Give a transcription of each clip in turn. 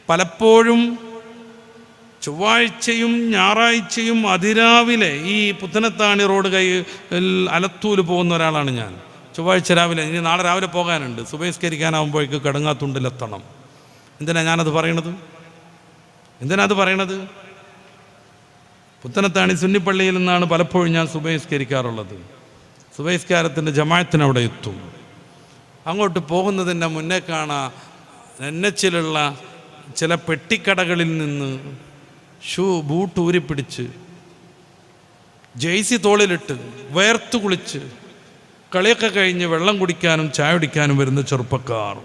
പലപ്പോഴും ചൊവ്വാഴ്ചയും ഞായറാഴ്ചയും അതിരാവിലെ ഈ പുത്തനത്താണി റോഡ് അലത്തൂര് പോകുന്ന ഒരാളാണ് ഞാൻ. ചൊവ്വാഴ്ച രാവിലെ, ഇനി നാളെ രാവിലെ പോകാനുണ്ട്, സുബഹിസ്കരിക്കാനാവുമ്പോഴേക്ക് കടുങ്ങാത്തുണ്ടിലെത്തണം. എന്തിനാ ഞാനത് പറയണത്? പുത്തനത്താണി സുന്നിപ്പള്ളിയിൽ നിന്നാണ് പലപ്പോഴും ഞാൻ സുബഹിസ്കരിക്കാറുള്ളത്. സുബഹിസ്കാരത്തിൻ്റെ ജമാഅത്തിന് അവിടെ എത്തും. അങ്ങോട്ട് പോകുന്നതിൻ്റെ മുന്നേ കാണാം എൻഎച്ചിലുള്ള ചില പെട്ടിക്കടകളിൽ നിന്ന് ബൂട്ട് ഊരിപ്പിടിച്ച് ജെയ്സി തോളിലിട്ട് വേർത്തു കുളിച്ച് കളിയൊക്കെ കഴിഞ്ഞ് വെള്ളം കുടിക്കാനും ചായ കുടിക്കാനും വരുന്ന ചെറുപ്പക്കാർ.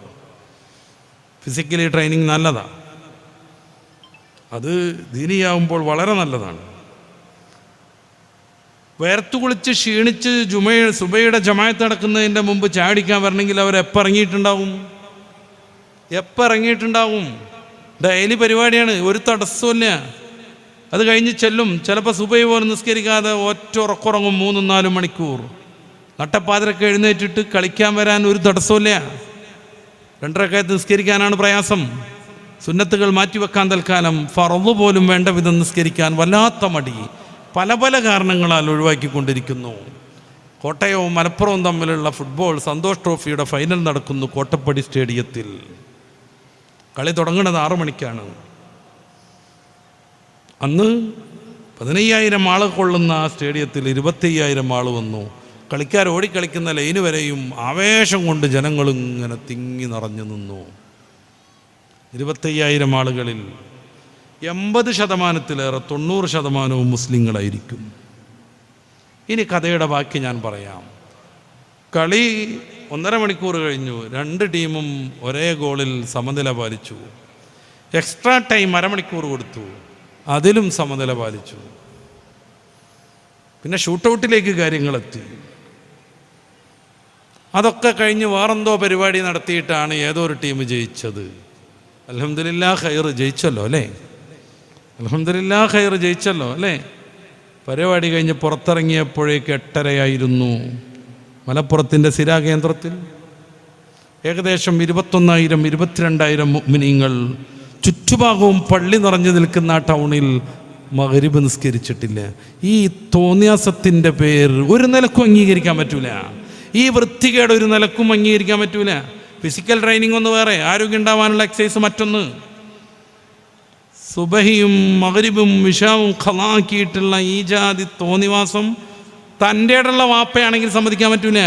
ഫിസിക്കലി ട്രെയിനിങ് നല്ലതാണ്, അത് ദീനിയാവുമ്പോൾ വളരെ നല്ലതാണ്. വേർത്തു കുളിച്ച് ക്ഷീണിച്ച് സുബയുടെ ജമാഅത്ത് നടക്കുന്നതിൻ്റെ മുമ്പ് ചായ കുടിക്കാൻ വരണമെങ്കിൽ അവരെപ്പോൾ ഇറങ്ങിയിട്ടുണ്ടാവും. ഡെയിലി പരിപാടിയാണ്, ഒരു തടസ്സമില്ല. അത് കഴിഞ്ഞ് ചെല്ലും. ചിലപ്പോൾ സുബഹി പോലും നിസ്കരിക്കാതെ ഒറ്റ ഉറക്കുറങ്ങും 3-4 മണിക്കൂർ. നട്ടപ്പാതിരൊക്കെ എഴുന്നേറ്റിട്ട് കളിക്കാൻ വരാൻ ഒരു തടസ്സമില്ല. 2 റക്അത്ത് നിസ്കരിക്കാനാണ് പ്രയാസം. സുന്നത്തുകൾ മാറ്റിവെക്കാൻ തൽക്കാലം ഫർള് പോലും വേണ്ട വിധം നിസ്കരിക്കാൻ വല്ലാത്ത മടി പല കാരണങ്ങളാൽ ഒഴിവാക്കിക്കൊണ്ടിരിക്കുന്നു. കോട്ടയവും മലപ്പുറവും തമ്മിലുള്ള ഫുട്ബോൾ സന്തോഷ് ട്രോഫിയുടെ ഫൈനൽ നടക്കുന്നു കോട്ടപ്പടി സ്റ്റേഡിയത്തിൽ. കളി തുടങ്ങുന്നത് 6 മണിക്കാണ്. അന്ന് 15,000 ആൾ കൊള്ളുന്ന ആ സ്റ്റേഡിയത്തിൽ 25,000 ആൾ വന്നു. കളിക്കാർ ഓടിക്കളിക്കുന്ന ലൈന് വരെയും ആവേശം കൊണ്ട് ജനങ്ങളിങ്ങനെ തിങ്ങി നിറഞ്ഞു നിന്നു. 25,000 ആളുകളിൽ 80%-ലേറെ 90% മുസ്ലിങ്ങളായിരിക്കും. ഇനി കഥയുടെ ബാക്കി ഞാൻ പറയാം. കളി 1.5 മണിക്കൂർ കഴിഞ്ഞു. 2 ടീമും ഒരേ ഗോളിൽ സമനില പാലിച്ചു. എക്സ്ട്രാ ടൈം 1/2 മണിക്കൂർ കൊടുത്തു, അതിലും സമനില പാലിച്ചു. പിന്നെ ഷൂട്ടൗട്ടിലേക്ക് കാര്യങ്ങളെത്തി. അതൊക്കെ കഴിഞ്ഞ് വേറെന്തോ പരിപാടി നടത്തിയിട്ടാണ് ഏതോ ഒരു ടീം ജയിച്ചത്. അൽഹംദുലില്ലാഹ് ഖൈർ ജയിച്ചല്ലോ അല്ലേ. പരിപാടി കഴിഞ്ഞ് പുറത്തിറങ്ങിയപ്പോഴേക്ക് 8:30 മലപ്പുറത്തിൻ്റെ സിരാ കേന്ദ്രത്തിൽ ഏകദേശം 21,000-22,000 മുഅ്മിനീങ്ങൾ ചുറ്റുഭാഗവും പള്ളി നിറഞ്ഞു നിൽക്കുന്ന ആ ടൗണിൽ മഗ്രിബ് നിസ്കരിച്ചിട്ടില്ല. ഈ തോന്നിയാസത്തിൻ്റെ പേര് ഒരു നിലക്കും അംഗീകരിക്കാൻ പറ്റൂല. ഈ വൃത്തികേട് ഒരു നിലക്കും അംഗീകരിക്കാൻ പറ്റൂല. ഫിസിക്കൽ ട്രെയിനിങ് ഒന്ന് വേറെ, ആരോഗ്യം ഉണ്ടാവാനുള്ള എക്സസൈസ് മറ്റൊന്ന്. സുബഹിയും മഗ്രിബും ഇശാവും ഖളാക്കിയിട്ടുള്ള ഈ ജാതി തോന്നിവാസം തൻ്റെ ഇടമുള്ള വാപ്പയാണെങ്കിൽ സമ്മതിക്കാൻ പറ്റൂല.